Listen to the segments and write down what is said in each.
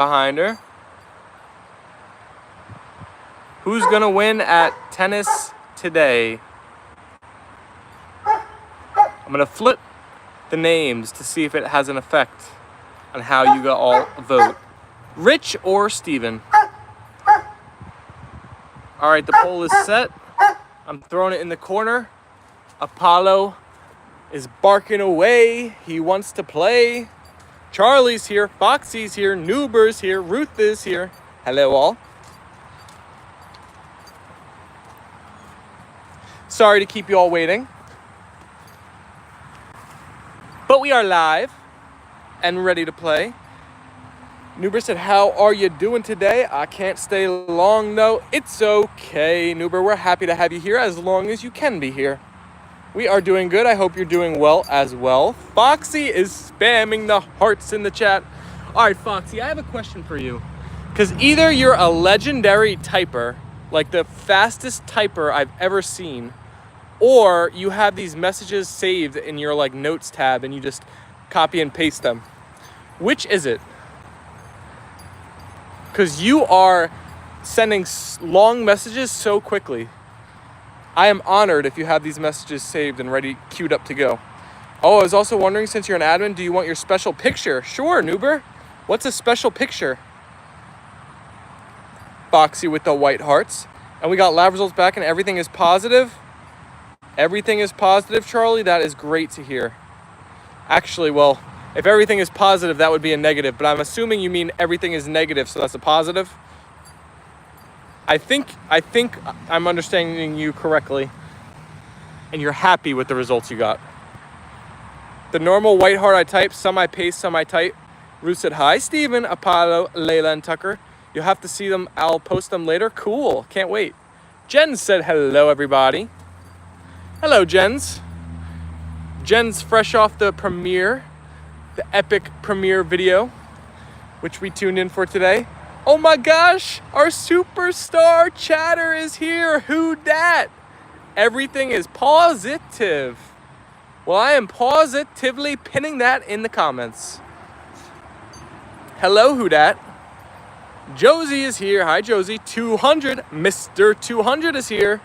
behind her. Who's going to win at tennis today? I'm going to flip the names to see if it has an effect on how you all vote. Rich or Steven? All right, the poll is set. I'm throwing it in the corner. Apollo is barking away. He wants to play. Charlie's here. Foxy's here. Nuber's here. Ruth is here. Hello, all. Sorry to keep you all waiting. But we are live and ready to play. Nuber said, how are you doing today? I can't stay long, though. It's okay, Nuber. We're happy to have you here as long as you can be here. We are doing good. I hope you're doing well as well. Foxy is spamming the hearts in the chat. All right, Foxy, I have a question for you. Because either you're a legendary typer, like the fastest typer I've ever seen, or you have these messages saved in your like notes tab and you just copy and paste them. Which is it? Because you are sending long messages so quickly. I am honored if you have these messages saved and ready, queued up to go. Oh, I was also wondering, since you're an admin, do you want your special picture? Sure, Nuber. What's a special picture? Foxy with the white hearts. And we got lab results back and everything is positive. Everything is positive, Charlie. That is great to hear. Actually, well, if everything is positive, that would be a negative. But I'm assuming you mean everything is negative, so that's a positive. I think I'm understanding you correctly. And you're happy with the results you got. The normal white heart I type, some I paste, some I type. Ruth said, hi, Steven, Apollo, Leyla, and Tucker. You'll have to see them. I'll post them later. Cool. Can't wait. Jen said, hello, everybody. Hello, Jens. Jen's fresh off the premiere, the epic premiere video, which we tuned in for today. Oh my gosh, our superstar chatter is here. Who dat? Everything is positive. Well, I am positively pinning that in the comments. Hello, who dat? Josie is here. Hi, Josie. 200. Mr. 200 is here.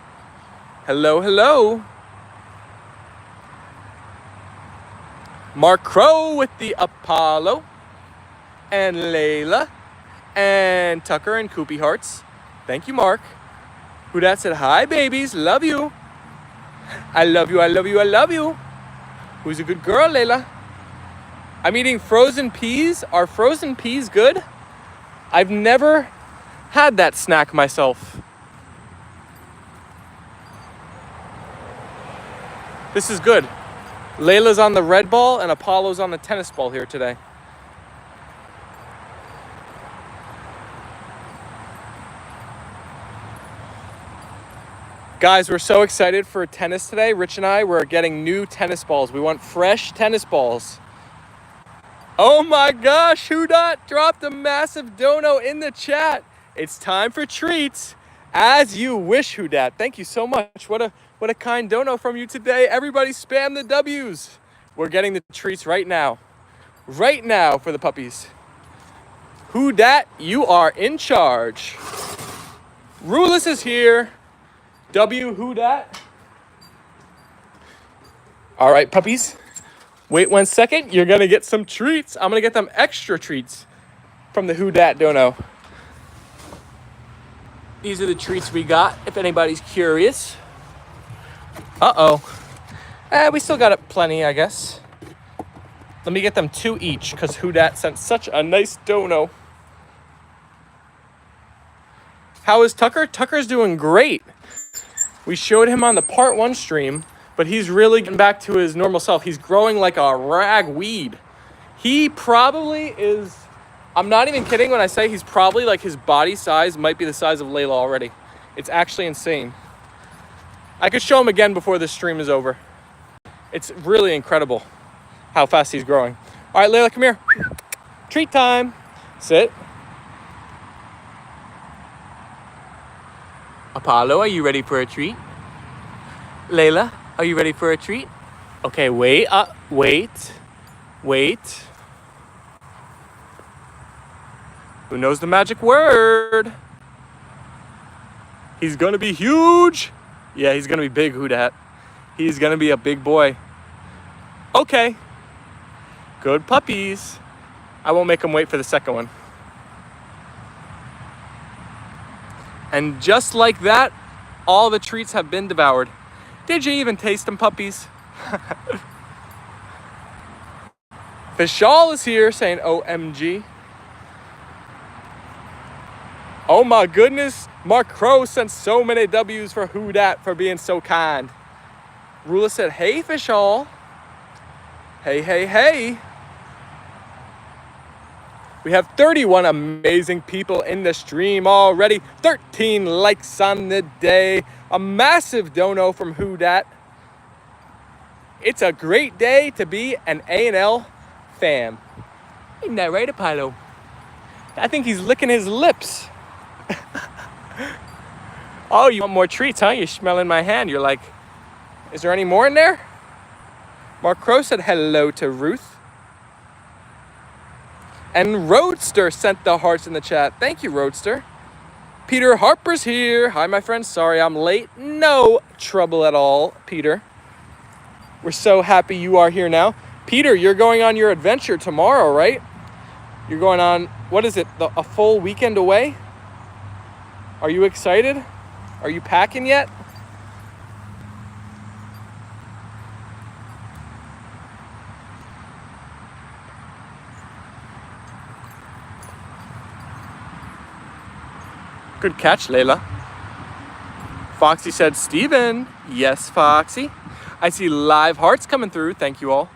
Hello, hello. Mark Crow with the Apollo and Leyla and Tucker and Koopy Hearts. Thank you, Mark. Who dat said, hi, babies. Love you. I love you, I love you, I love you. Who's a good girl, Leyla? I'm eating frozen peas. Are frozen peas good? I've never had that snack myself. This is good. Layla's on the red ball and Apollo's on the tennis ball here today. Guys, we're so excited for tennis today. Rich and I, we're getting new tennis balls. We want fresh tennis balls. Oh my gosh, who dot dropped a massive dono in the chat. It's time for treats. As you wish, who dat. Thank you so much. What a kind dono from you today. Everybody spam the W's. We're getting the treats right now. Right now for the puppies. Who dat, you are in charge. Rulus is here. W, who dat? All right, puppies. Wait 1 second. You're going to get some treats. I'm going to get them extra treats from the who dat dono. These are the treats we got, if anybody's curious. Uh-oh. We still got it plenty, I guess. Let me get them 2 each, because who dat sent such a nice dono. How is Tucker? Tucker's doing great. We showed him on the part 1 stream, but he's really getting back to his normal self. He's growing like a ragweed. He probably is, I'm not even kidding when I say he's probably like his body size might be the size of Leyla already. It's actually insane. I could show him again before this stream is over. It's really incredible how fast he's growing. All right, Leyla, come here. Treat time. Sit. Apollo, are you ready for a treat? Leyla, are you ready for a treat? Okay, wait. Who knows the magic word? He's gonna be huge. Yeah, he's gonna be big, who dat? He's gonna be a big boy. Okay. Good puppies. I won't make him wait for the second one. And just like that, all the treats have been devoured. Did you even taste them, puppies? Vishal is here saying OMG. Oh my goodness, Mark Crow sent so many W's for who dat for being so kind. Rula said, hey Vishal. Hey, hey, hey. We have 31 amazing people in the stream already. 13 likes on the day. A massive dono from who dat. It's a great day to be an A&L fam. Isn't that right, Apollo? I think he's licking his lips. Oh, you want more treats, huh? You're smelling my hand. You're like, is there any more in there? Mark Crow said hello to Ruth. And Roadster sent the hearts in the chat. Thank you, Roadster. Peter Harper's here. Hi, my friend. Sorry I'm late. No trouble at all, Peter. We're so happy you are here now. Peter, you're going on your adventure tomorrow, right? You're going on, what is it, a full weekend away? Are you excited? Are you packing yet? Good catch, Leyla. Foxy said, Steven. Yes, Foxy. I see live hearts coming through. Thank you all.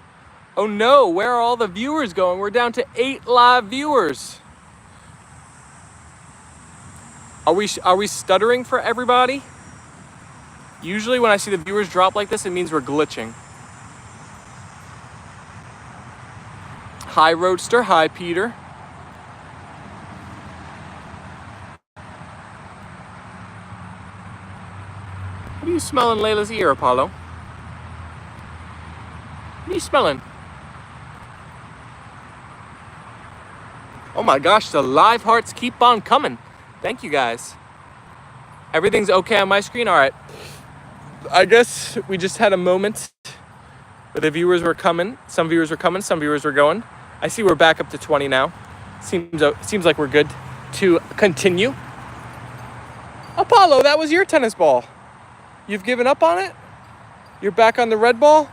Oh no, where are all the viewers going? We're down to 8 live viewers. Are we stuttering for everybody? Usually when I see the viewers drop like this, it means we're glitching. Hi, Roadster. Hi, Peter. What are you smelling Layla's ear, Apollo? What are you smelling? Oh my gosh, the live hearts keep on coming. Thank you guys. Everything's okay on my screen? All right. I guess we just had a moment where the viewers were coming. Some viewers were coming, some viewers were going. I see we're back up to 20 now. Seems like we're good to continue. Apollo, that was your tennis ball. You've given up on it? You're back on the red ball?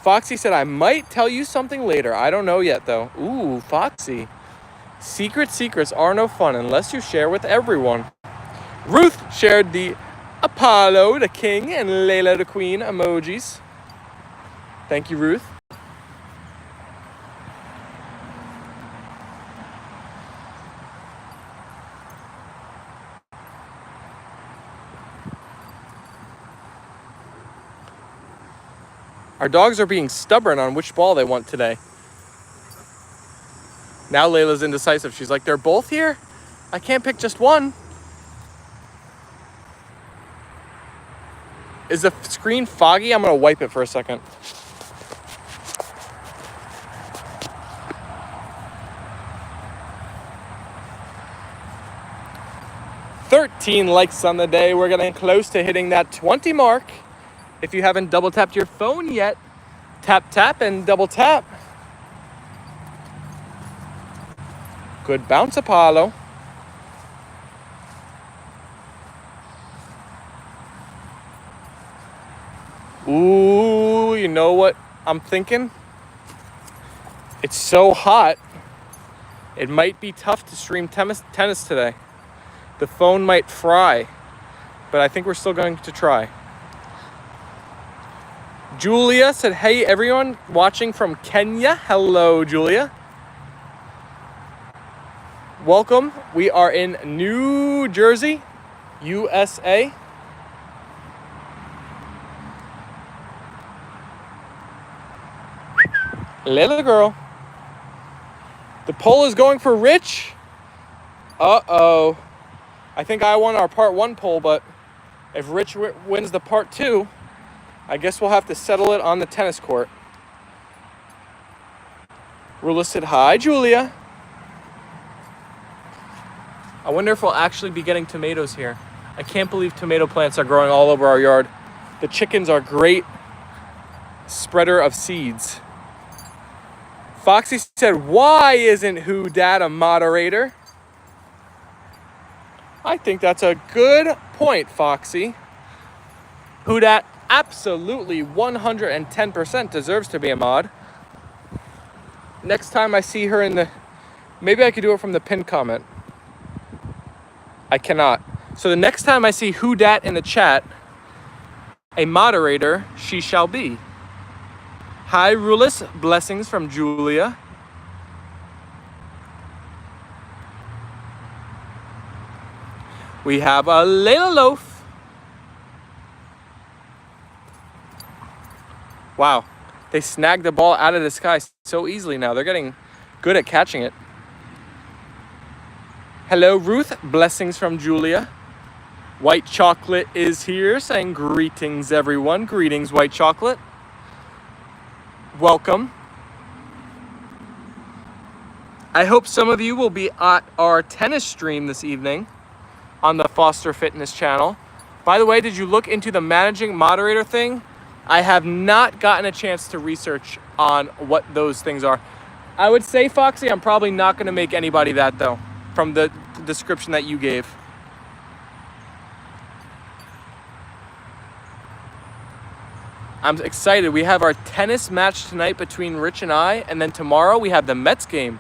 Foxy said, I might tell you something later. I don't know yet, though. Ooh, Foxy. Secrets are no fun unless you share with everyone. Ruth shared the Apollo, the king, and Leyla, the queen emojis. Thank you, Ruth. Our dogs are being stubborn on which ball they want today. Now Layla's indecisive. She's like, they're both here? I can't pick just one. Is the screen foggy? I'm gonna wipe it for a second. "13 likes on the day. We're getting close to hitting that 20 mark. If you haven't double tapped your phone yet, tap and double tap. Good bounce, Apollo. Ooh, you know what I'm thinking? It's so hot. It might be tough to stream tennis today. The phone might fry, but I think we're still going to try. Julia said, hey everyone watching from Kenya. Hello, Julia. Welcome. We are in New Jersey, USA. Little girl. The poll is going for Rich. Uh-oh. I think I won our part 1 poll, but if Rich wins the part 2, I guess we'll have to settle it on the tennis court. Rula said, hi, Julia. I wonder if we'll actually be getting tomatoes here. I can't believe tomato plants are growing all over our yard. The chickens are great spreader of seeds. Foxy said, why isn't Who Dat a moderator? I think that's a good point, Foxy. Who Dat absolutely 110% deserves to be a mod. Next time I see her in the... Maybe I could do it from the pinned comment. I cannot. So the next time I see Who Dat in the chat, a moderator she shall be. Hi, Rulis. Blessings from Julia. We have a Leyla loaf. Wow. They snagged the ball out of the sky so easily now. They're getting good at catching it. Hello, Ruth. Blessings from Julia. White Chocolate is here saying greetings, everyone. Greetings, White Chocolate. Welcome. I hope some of you will be at our tennis stream this evening on the Foster Fitness channel. By the way, did you look into the managing moderator thing? I have not gotten a chance to research on what those things are. I would say, Foxy, I'm probably not going to make anybody that, though, from the description that you gave. I'm excited. We have our tennis match tonight between Rich and I, and then tomorrow we have the Mets game.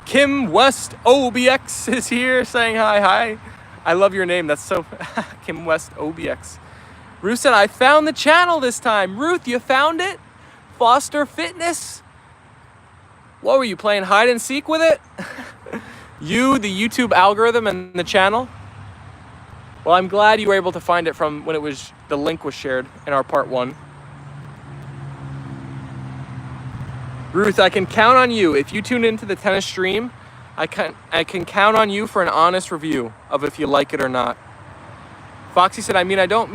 Kim West OBX is here saying hi. I love your name. That's so... Kim West OBX. Ruth said, I found the channel this time. Ruth, you found it? Foster Fitness? What were you playing hide and seek with it? You, the YouTube algorithm, and the channel? Well, I'm glad you were able to find it from when the link was shared in our part 1. Ruth, I can count on you. If you tune into the tennis stream, I can count on you for an honest review of if you like it or not. Foxy said, I don't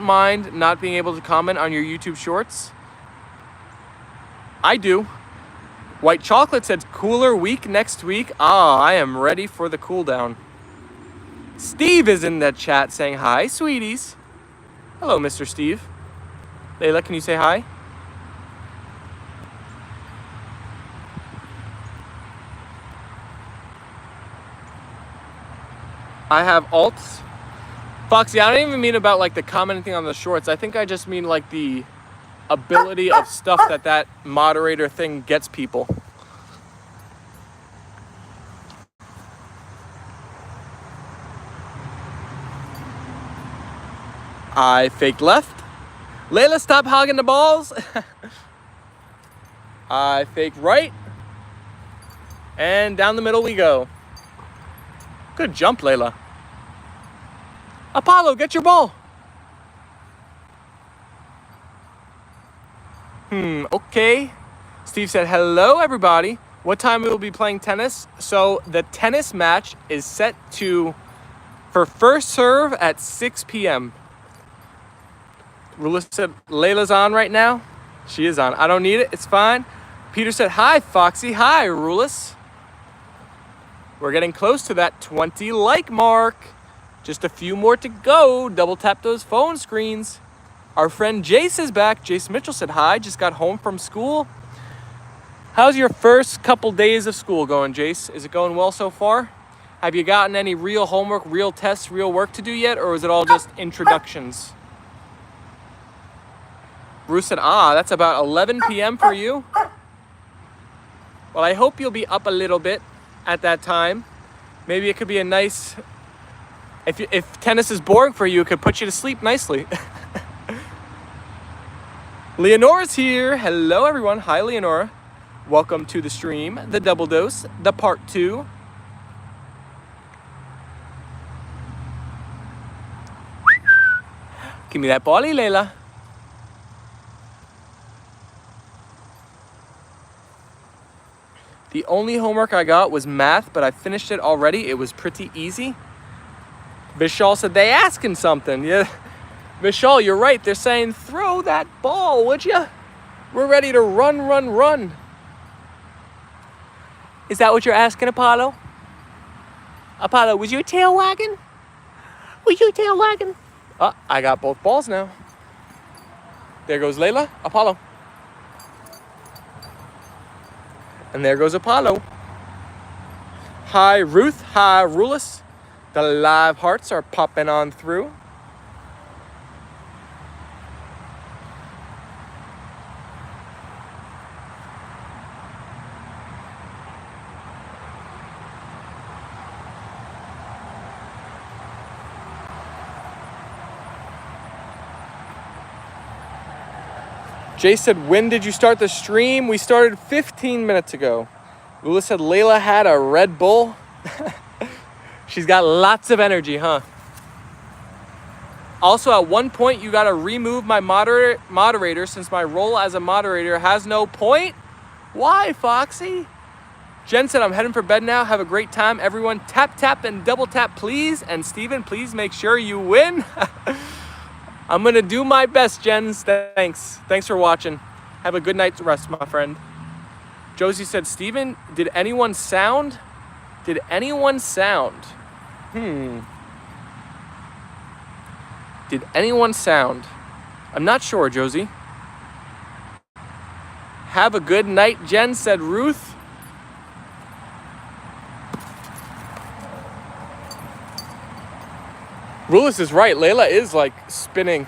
mind not being able to comment on your YouTube shorts. I do. White Chocolate said, cooler week next week. I am ready for the cool down. Steve is in the chat saying hi, sweeties. Hello, Mr. Steve. Leyla, can you say hi? I have alts. Foxy, I don't even mean about like the commenting on the shorts. I think I just mean like the ability of stuff that moderator thing gets people. I faked left. Leyla, stop hogging the balls. I faked right. And down the middle we go. Good jump, Leyla. Apollo, get your ball. Okay. Steve said, hello, everybody. What time we will be playing tennis? So the tennis match is set for first serve at 6 p.m. Rula said, Layla's on right now. She is on. I don't need it. It's fine. Peter said, hi, Foxy. Hi, Rulus. We're getting close to that 20 like mark. Just a few more to go. Double tap those phone screens. Our friend Jace is back. Jace Mitchell said hi. Just got home from school. How's your first couple days of school going, Jace? Is it going well so far? Have you gotten any real homework, real tests, real work to do yet? Or is it all just introductions? Bruce said, that's about 11 p.m. for you. Well, I hope you'll be up a little bit at that time. Maybe it could be a nice... If tennis is boring for you, it could put you to sleep nicely. Leonora's here. Hello, everyone. Hi, Leonora. Welcome to the stream, the double dose, the part 2. Give me that bally, Leyla. The only homework I got was math, but I finished it already. It was pretty easy. Vishal said, they asking something. Yeah, Vishal, you're right. They're saying, throw that ball, would you? We're ready to run. Is that what you're asking, Apollo? Apollo, was your tail wagging? Was your tail wagging? Oh, I got both balls now. There goes Leyla, Apollo. And there goes Apollo. Hi, Ruth. Hi, Rulis. The live hearts are popping on through. Jay said, when did you start the stream? We started 15 minutes ago. Lula said Leyla had a Red Bull. She's got lots of energy, huh? Also, at one point, you gotta remove my moderator since my role as a moderator has no point. Why, Foxy? Jen said, I'm heading for bed now. Have a great time. Everyone, tap, tap, and double tap, please. And Steven, please make sure you win. I'm gonna do my best, Jens. Thanks. Thanks for watching. Have a good night's rest, my friend. Josie said, Steven, did anyone sound? Did anyone sound? Did anyone sound? I'm not sure, Josie. Have a good night, Jen, said Ruth. Rulis is right. Leyla is like spinning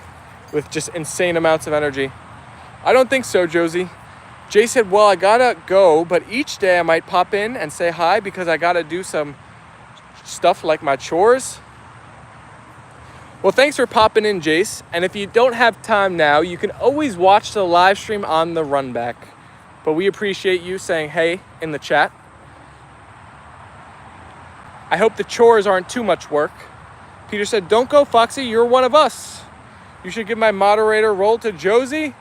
with just insane amounts of energy. I don't think so, Josie. Jay said, well, I gotta go, but each day I might pop in and say hi because I gotta do some stuff like my chores. Well, thanks for popping in, Jace. And if you don't have time now, you can always watch the live stream on the run back. But we appreciate you saying hey in the chat. I hope the chores aren't too much work. Peter said, don't go, Foxy, you're one of us. You should give my moderator role to Josie.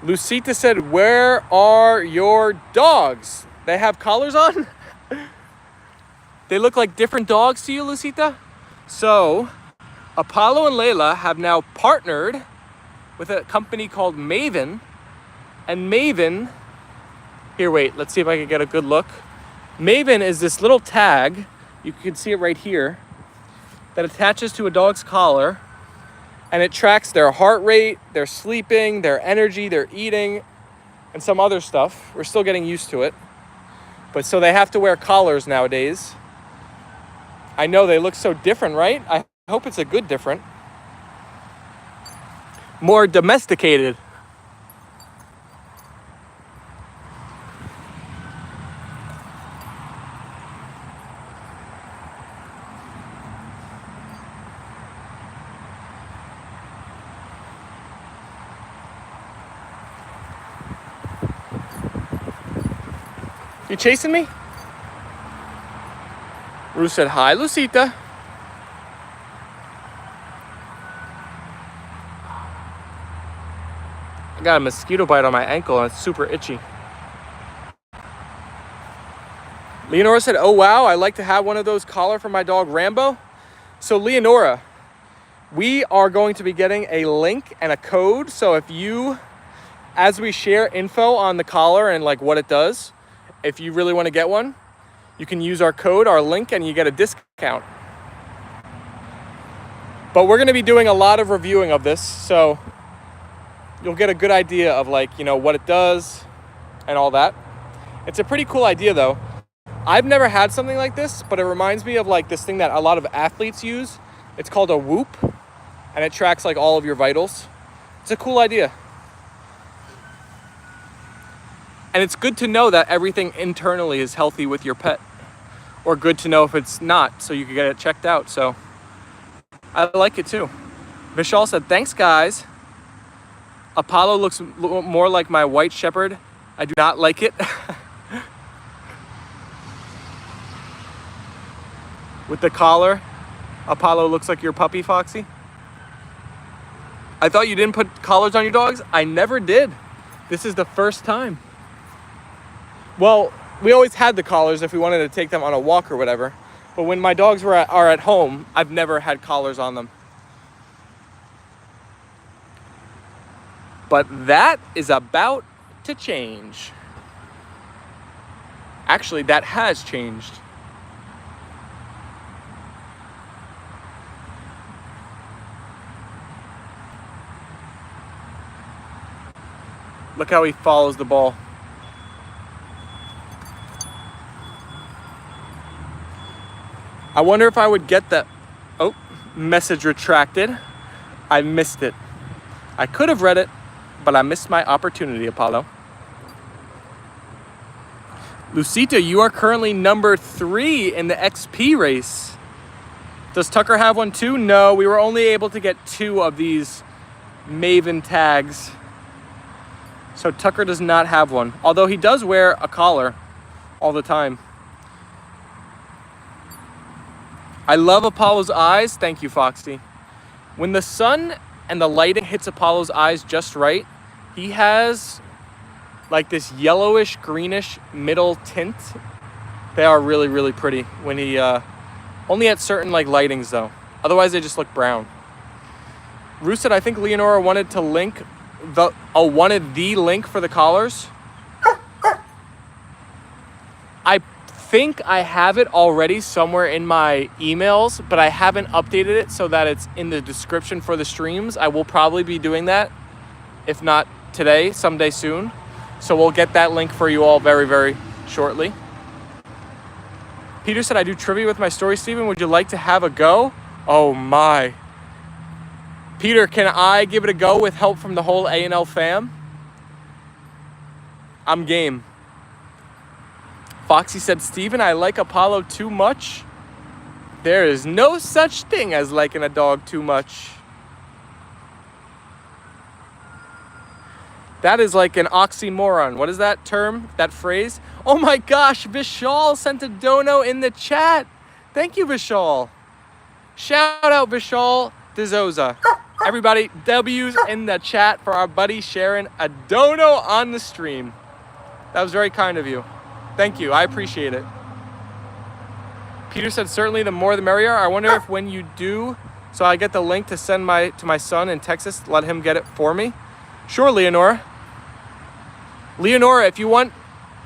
Lucita said, where are your dogs? They have collars on? They look like different dogs to you, Lucita? So, Apollo and Leyla have now partnered with a company called Maven. And Maven, here, wait, let's see if I can get a good look. Maven is this little tag, you can see it right here, that attaches to a dog's collar, and it tracks their heart rate, their sleeping, their energy, their eating, and some other stuff. We're still getting used to it. But so they have to wear collars nowadays. I know they look so different, right? I hope it's a good different. More domesticated. You chasing me? Ruth said, hi, Lucita. I got a mosquito bite on my ankle and it's super itchy. Leonora said, oh wow, I'd like to have one of those collar for my dog Rambo. So Leonora, we are going to be getting a link and a code. So if you, as we share info on the collar and like what it does, if you really want to get one, you can use our code, our link, and you get a discount. But we're going to be doing a lot of reviewing of this, so you'll get a good idea of like, you know, what it does and all that. It's a pretty cool idea though. I've never had something like this, but it reminds me of like this thing that a lot of athletes use. It's called a Whoop, and it tracks like all of your vitals. It's a cool idea. And it's good to know that everything internally is healthy with your pet, or good to know if it's not, so you can get it checked out. So I like it too. Vishal said, thanks guys. Apollo looks more like my white shepherd. I do not like it. With the collar, Apollo looks like your puppy, Foxy. I thought you didn't put collars on your dogs. I never did. This is the first time. Well, we always had the collars if we wanted to take them on a walk or whatever. But when my dogs are at home, I've never had collars on them. But that is about to change. Actually, that has changed. Look how he follows the ball. I wonder if I would get that. Oh, message retracted. I missed it. I could have read it, but I missed my opportunity, Apollo. Lucita, you are currently number 3 in the XP race. Does Tucker have one too? No, we were only able to get 2 of these Maven tags. So Tucker does not have one, although he does wear a collar all the time. I love Apollo's eyes. Thank you, Foxy. When the sun and the lighting hits Apollo's eyes just right, he has like this yellowish, greenish middle tint. They are really, really pretty when he, only at certain like lightings though. Otherwise they just look brown. Rue said, I think Leonora wanted to link wanted the link for the collars. I think I have it already somewhere in my emails, but I haven't updated it so that it's in the description for the streams. I will probably be doing that, if not today, someday soon. So we'll get that link for you all very, very shortly. Peter said, I do trivia with my story, Steven. Would you like to have a go? Oh my. Peter, can I give it a go with help from the whole A&L fam? I'm game. Foxy said, Steven, I like Apollo too much. There is no such thing as liking a dog too much. That is like an oxymoron. What is that term, that phrase? Oh my gosh, Vishal sent a dono in the chat. Thank you, Vishal. Shout out Vishal D'Souza. Everybody, W's in the chat for our buddy sharing a dono on the stream. That was very kind of you. Thank you, I appreciate it. Peter said, certainly the more the merrier. I wonder if when you do, so I get the link to send to my son in Texas, let him get it for me. Sure, Leonora. Leonora, if you want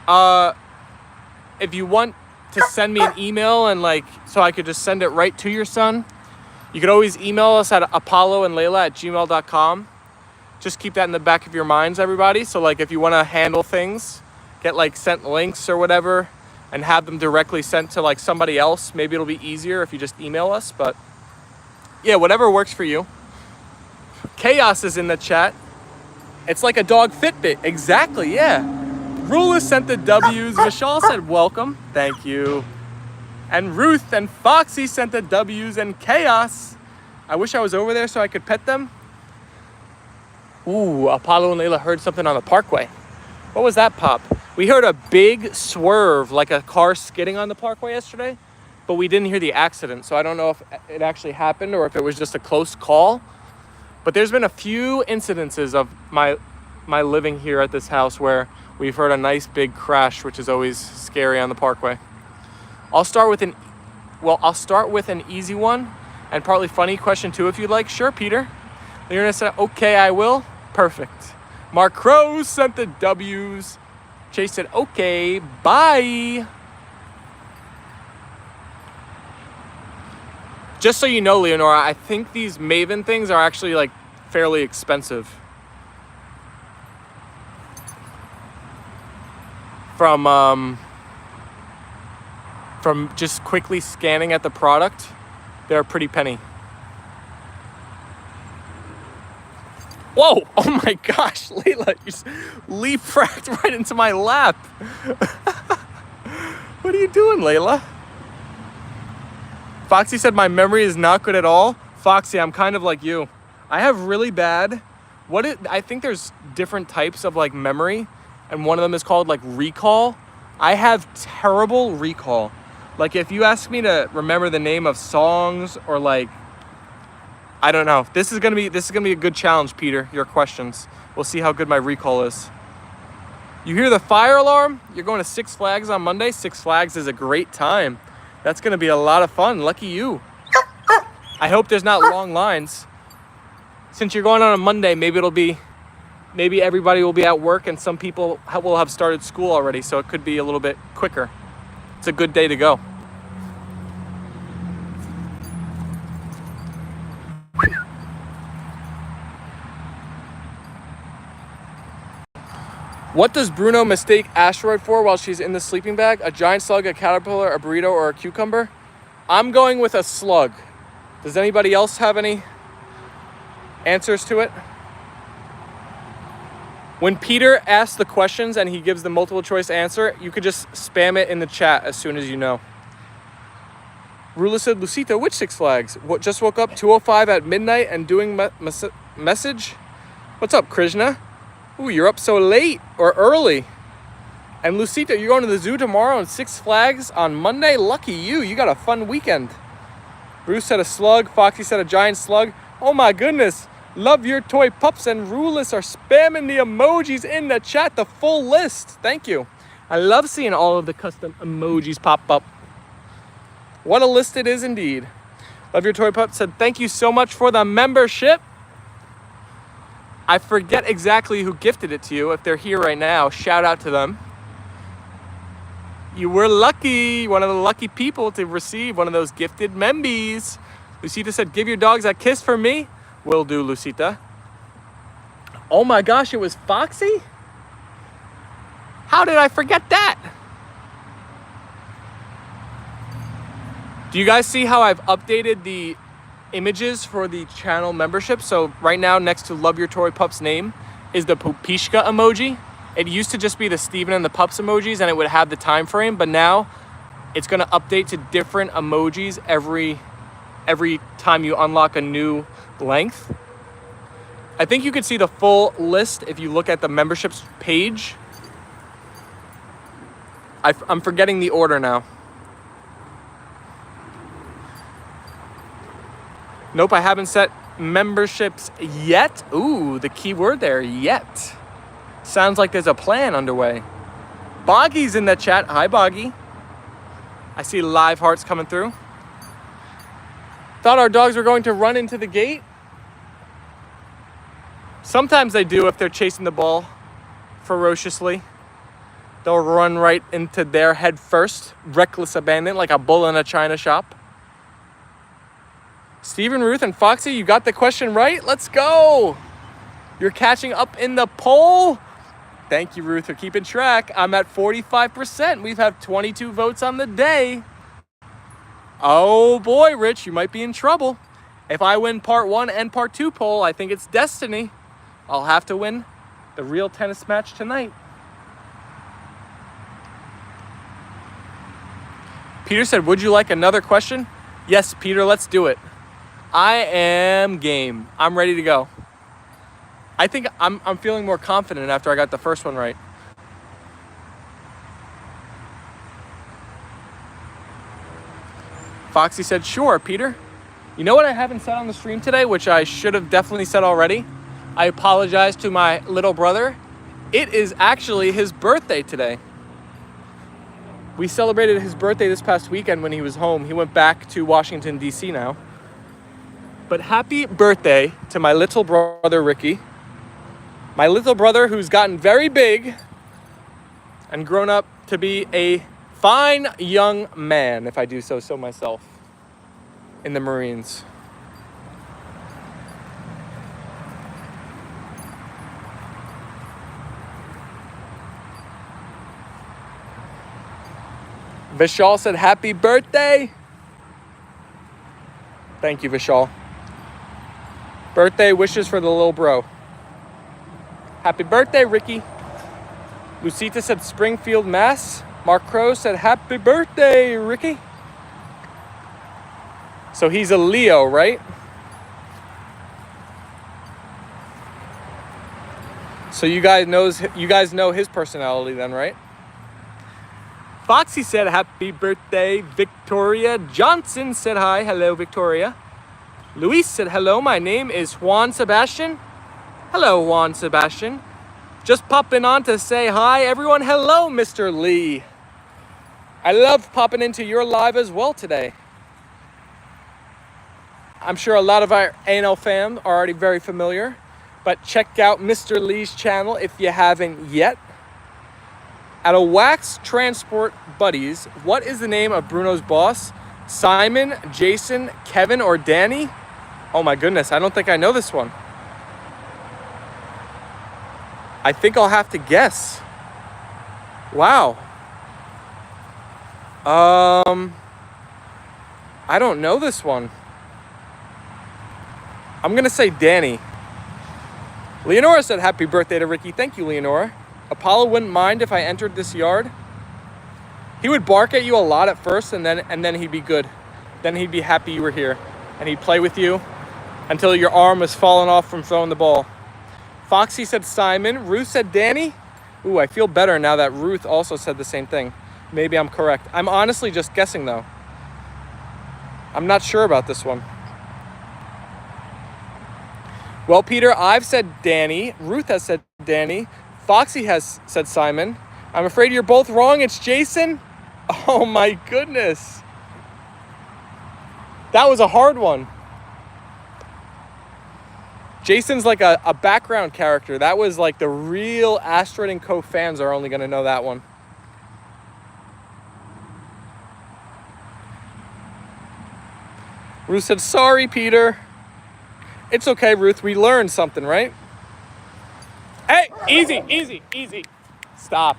to send me an email and like, so I could just send it right to your son, you could always email us at apolloandleyla@gmail.com. Just keep that in the back of your minds, everybody. So like if you want to handle things, get like sent links or whatever and have them directly sent to like somebody else, maybe it'll be easier if you just email us. But yeah, whatever works for you. Chaos is in the chat. It's like a dog Fitbit. Exactly, yeah. Rula sent the W's. Vishal said welcome. Thank you. And Ruth and Foxy sent the W's and Chaos. I wish I was over there so I could pet them. Ooh, Apollo and Leyla heard something on the parkway. What was that pop? We heard a big swerve, like a car skidding on the parkway yesterday, but we didn't hear the accident. So I don't know if it actually happened or if it was just a close call. But there's been a few incidences of my living here at this house where we've heard a nice big crash, which is always scary on the parkway. I'll start with an easy one and partly funny question too, if you'd like. Sure, Peter. Leonard said, okay, I will. Perfect. Mark Crow sent the W's. Chase said, okay, bye. Just so you know, Leonora, I think these Maven things are actually like fairly expensive. From just quickly scanning at the product, they're a pretty penny. Whoa, oh my gosh, Leyla, you just leapfrogged right into my lap. What are you doing, Leyla? Foxy said, my memory is not good at all. Foxy, I'm kind of like you. I have really bad, I think there's different types of like memory, and one of them is called like recall. I have terrible recall. Like if you ask me to remember the name of songs or like, I don't know. This is gonna be a good challenge, Peter, your questions. We'll see how good my recall is. You hear the fire alarm? You're going to Six Flags on Monday? Six Flags is a great time. That's gonna be a lot of fun. Lucky you. I hope there's not long lines. Since you're going on a Monday, maybe it'll be maybe everybody will be at work and some people will have started school already, so it could be a little bit quicker. It's a good day to go. What does Bruno mistake asteroid for while she's in the sleeping bag? A giant slug, a caterpillar, a burrito, or a cucumber? I'm going with a slug. Does anybody else have any answers to it? When Peter asks the questions and he gives the multiple choice answer, you could just spam it in the chat as soon as you know. Rula said, Lucita, which Six Flags? What, just woke up 2:05 at midnight and doing message? What's up, Krishna? Ooh, you're up so late or early. And Lucita, you're going to the zoo tomorrow and Six Flags on Monday? Lucky you. You got a fun weekend. Bruce said a slug. Foxy said a giant slug. Oh my goodness. Love your toy pups and Rulis are spamming the emojis in the chat. The full list. Thank you. I love seeing all of the custom emojis pop up. What a list it is indeed. Love your toy pup said thank you so much for the membership. I forget exactly who gifted it to you. If they're here right now, shout out to them. You were lucky, one of the lucky people to receive one of those gifted membies. Lucita said, give your dogs a kiss for me. Will do, Lucita. Oh my gosh, it was Foxy? How did I forget that? Do you guys see how I've updated the images for the channel membership? So right now, next to Love Your Toy Pup's name is the Pupishka emoji. It used to just be the Steven and the Pups emojis and it would have the time frame, but now it's gonna update to different emojis every time you unlock a new length. I think you could see the full list if you look at the memberships page. I'm forgetting the order now. Nope, I haven't set memberships yet. Ooh, the key word there, yet. Sounds like there's a plan underway. Boggy's in the chat. Hi, Boggy. I see live hearts coming through. Thought our dogs were going to run into the gate. Sometimes they do if they're chasing the ball ferociously. They'll run right into their head first. Reckless abandon, like a bull in a china shop. Stephen, Ruth, and Foxy, you got the question right. Let's go. You're catching up in the poll. Thank you, Ruth, for keeping track. I'm at 45%. We've had 22 votes on the day. Oh boy, Rich, you might be in trouble. If I win part 1 and part 2 poll, I think it's destiny. I'll have to win the real tennis match tonight. Peter said, would you like another question? Yes, Peter, let's do it. I am game. I'm ready to go. I think I'm feeling more confident after I got the first one right. Foxy said, sure, Peter. You know what I haven't said on the stream today, which I should have definitely said already? I apologize to my little brother. It is actually his birthday today. We celebrated his birthday this past weekend when he was home. He went back to Washington, D.C. now. But happy birthday to my little brother, Ricky. My little brother who's gotten very big and grown up to be a fine young man, if I do so myself, in the Marines. Vishal said, happy birthday. Thank you, Vishal. Birthday wishes for the little bro. Happy birthday, Ricky. Lucita said Springfield, Mass. Mark Crow said happy birthday, Ricky. So he's a Leo, right? So you guys know his personality then, right? Foxy said happy birthday. Victoria Johnson said hi. Hello, Victoria. Luis said hello. My name is Juan Sebastian. Hello, Juan Sebastian. Just popping on to say hi, everyone. Hello, Mr. Lee. I love popping into your live as well today. I'm sure a lot of our A&L fam are already very familiar, but check out Mr. Lee's channel if you haven't yet. At a Wax Transport Buddies, what is the name of Bruno's boss? Simon, Jason, Kevin, or Danny? Oh my goodness, I don't think I know this one. I think I'll have to guess. Wow. I don't know this one. I'm gonna say Danny. Leonora said happy birthday to Ricky. Thank you, Leonora. Apollo wouldn't mind if I entered this yard. He would bark at you a lot at first, and then he'd be good. Then he'd be happy you were here, and he'd play with you until your arm was falling off from throwing the ball. Foxy said Simon. Ruth said Danny. Ooh, I feel better now that Ruth also said the same thing. Maybe I'm correct. I'm honestly just guessing though. I'm not sure about this one. Well, Peter, I've said Danny. Ruth has said Danny. Foxy has said Simon. I'm afraid you're both wrong. It's Jason. Oh my goodness. That was a hard one. Jason's like a background character. That was like the real Asteroid and Co fans are only going to know that one. Ruth said, sorry, Peter. It's okay, Ruth. We learned something, right? Hey, easy, easy, easy. Stop.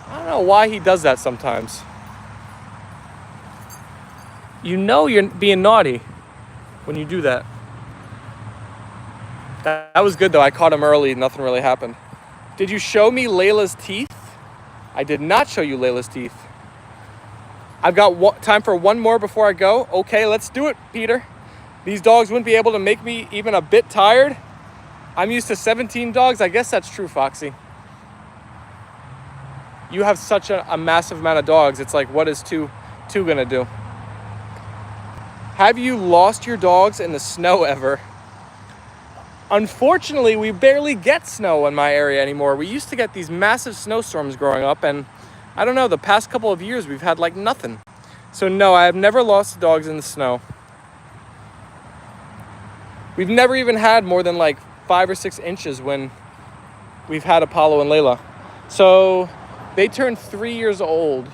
I don't know why he does that sometimes. You know you're being naughty when you do that. That was good, though. I caught him early. Nothing really happened. Did you show me Layla's teeth? I did not show you Layla's teeth. I've got time for one more before I go. Okay, let's do it, Peter. These dogs wouldn't be able to make me even a bit tired. I'm used to 17 dogs. I guess that's true, Foxy. You have such a massive amount of dogs. It's like, what is two gonna do? Have you lost your dogs in the snow ever? Unfortunately, we barely get snow in my area anymore. We used to get these massive snowstorms growing up, and I don't know, the past couple of years we've had like nothing. So no, I have never lost dogs in the snow. We've never even had more than like 5 or 6 inches when we've had Apollo and Leyla. So they turned 3 years old.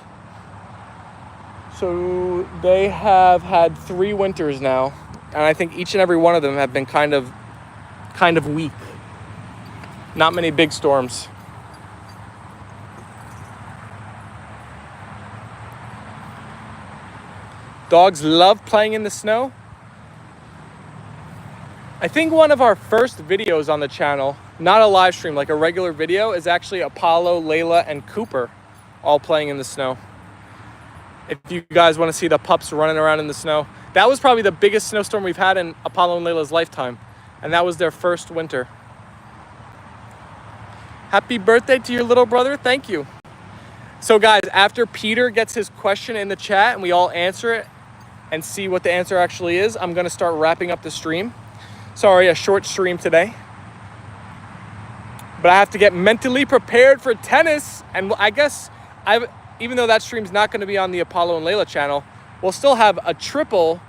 So they have had 3 winters now. And I think each and every one of them have been kind of weak. Not many big storms. Dogs love playing in the snow. I think one of our first videos on the channel, not a live stream, like a regular video, is actually Apollo, Leyla, and Cooper all playing in the snow. If you guys want to see the pups running around in the snow. That was probably the biggest snowstorm we've had in Apollo and Leyla's lifetime. And that was their first winter. Happy birthday to your little brother. Thank you. So guys, after Peter gets his question in the chat and we all answer it and see what the answer actually is, I'm going to start wrapping up the stream. Sorry, a short stream today. But I have to get mentally prepared for tennis. And I guess, even though that stream's not going to be on the Apollo and Leyla channel, we'll still have a triple...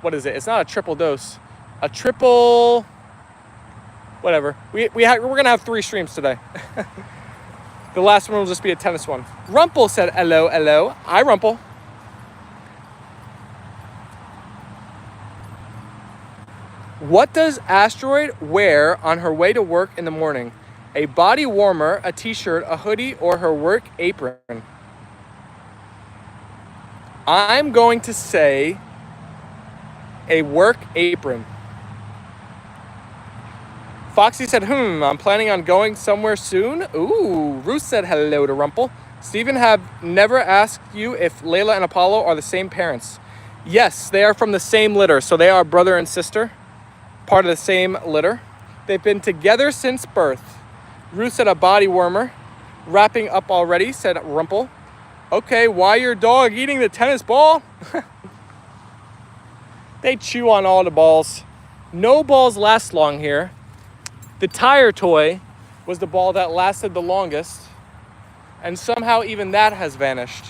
What is it? It's not a triple dose. A triple... Whatever. We're going to have 3 streams today. The last one will just be a tennis one. Rumpel said, hello, hello. Hi, Rumpel. What does Asteroid wear on her way to work in the morning? A body warmer, a t-shirt, a hoodie, or her work apron? I'm going to say a work apron. Foxy said, I'm planning on going somewhere soon. Ooh, Ruth said hello to Rumpel. Stephen have never asked you if Leyla and Apollo are the same parents. Yes, they are from the same litter, so they are brother and sister. Part of the same litter. They've been together since birth. Ruth said a body warmer. Wrapping up already, said Rumpel. Okay, why your dog eating the tennis ball? They chew on all the balls. No balls last long here. The tire toy was the ball that lasted the longest. And somehow even that has vanished.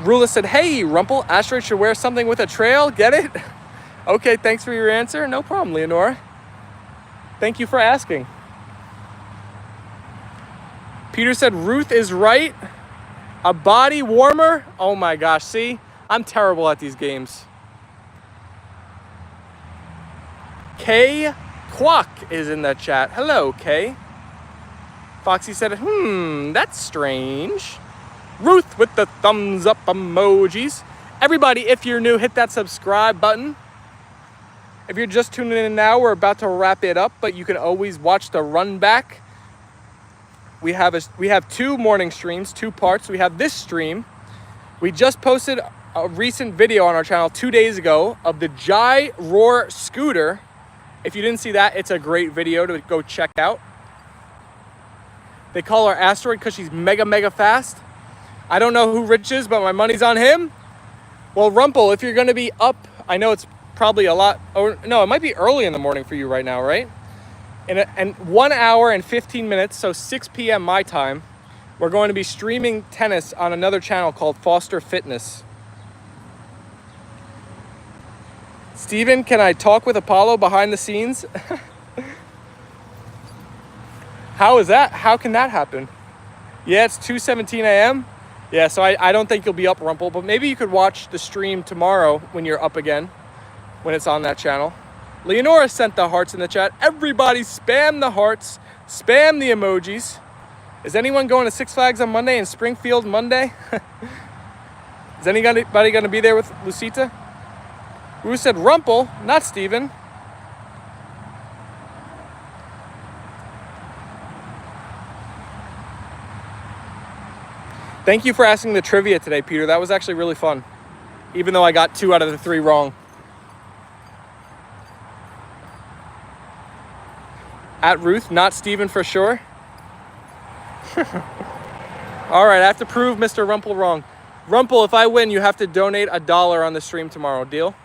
Rula said, hey, Rumple, asteroid should wear something with a trail. Get it? Okay, thanks for your answer. No problem, Leonora. Thank you for asking. Peter said, Ruth is right. A body warmer? Oh my gosh, see? I'm terrible at these games. Kay Kwok is in the chat. Hello, Kay. Foxy said, that's strange. Ruth with the thumbs up emojis. Everybody, if you're new, hit that subscribe button. If you're just tuning in now, we're about to wrap it up, but you can always watch the run back. We have 2 morning streams, 2 parts. We have this stream. We just posted a recent video on our channel 2 days ago of the Jai Roar scooter. If you didn't see that, it's a great video to go check out. They call her Asteroid because she's mega, mega fast. I don't know who Rich is, but my money's on him. Well, Rumple, if you're going to be up, I know it's probably a lot, or no, it might be early in the morning for you right now, right? In 1 hour and 15 minutes, so 6 p.m. my time, we're going to be streaming tennis on another channel called Foster Fitness. Steven, can I talk with Apollo behind the scenes? How is that? How can that happen? Yeah, it's 2:17 a.m. Yeah, so I don't think you'll be up, Rumple, but maybe you could watch the stream tomorrow when you're up again, when it's on that channel. Leonora sent the hearts in the chat. Everybody spam the hearts, spam the emojis. Is anyone going to Six Flags on Monday and Springfield Monday? Is anybody going to be there with Lucita? Who said Rumple, not Steven. Thank you for asking the trivia today, Peter. That was actually really fun, even though I got 2 out of the 3 wrong. At Ruth, not Steven for sure. All right, I have to prove Mr. Rumple wrong. Rumple, if I win, you have to donate $1 on the stream tomorrow. Deal?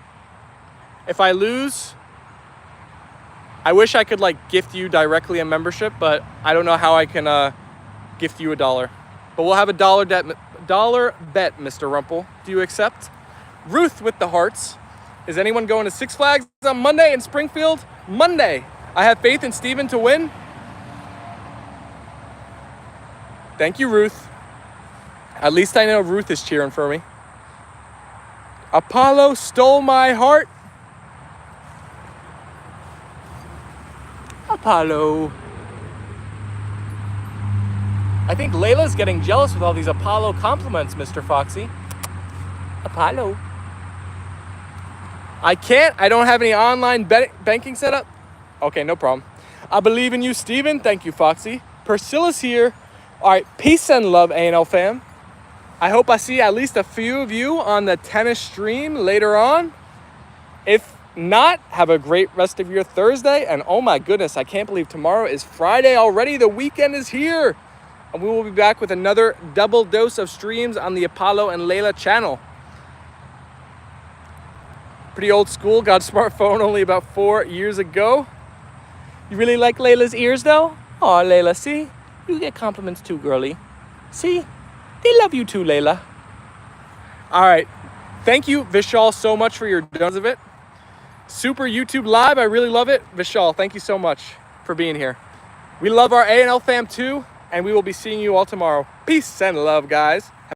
If I lose, I wish I could like gift you directly a membership, but I don't know how I can gift you $1. But we'll have a dollar bet, Mr. Rumple. Do you accept? Ruth with the hearts. Is anyone going to Six Flags on Monday in Springfield? Monday. I have faith in Steven to win. Thank you, Ruth. At least I know Ruth is cheering for me. Apollo stole my heart. Apollo. I think Layla's getting jealous with all these Apollo compliments, Mr. Foxy. Apollo. I can't. I don't have any online banking set up. Okay, no problem. I believe in you, Steven. Thank you, Foxy. Priscilla's here. All right, peace and love, A&L fam. I hope I see at least a few of you on the tennis stream later on. If not, have a great rest of your Thursday. And oh my goodness, I can't believe tomorrow is Friday already. The weekend is here. And we will be back with another double dose of streams on the Apollo and Leyla channel. Pretty old school. Got a smartphone only about 4 years ago. You really like Layla's ears though? Aw, Leyla, see? You get compliments too, girly. See? They love you too, Leyla. All right. Thank you, Vishal, so much for your dones of it. Super YouTube Live. I really love it. Vishal, thank you so much for being here. We love our A&L fam too, and we will be seeing you all tomorrow. Peace and love, guys.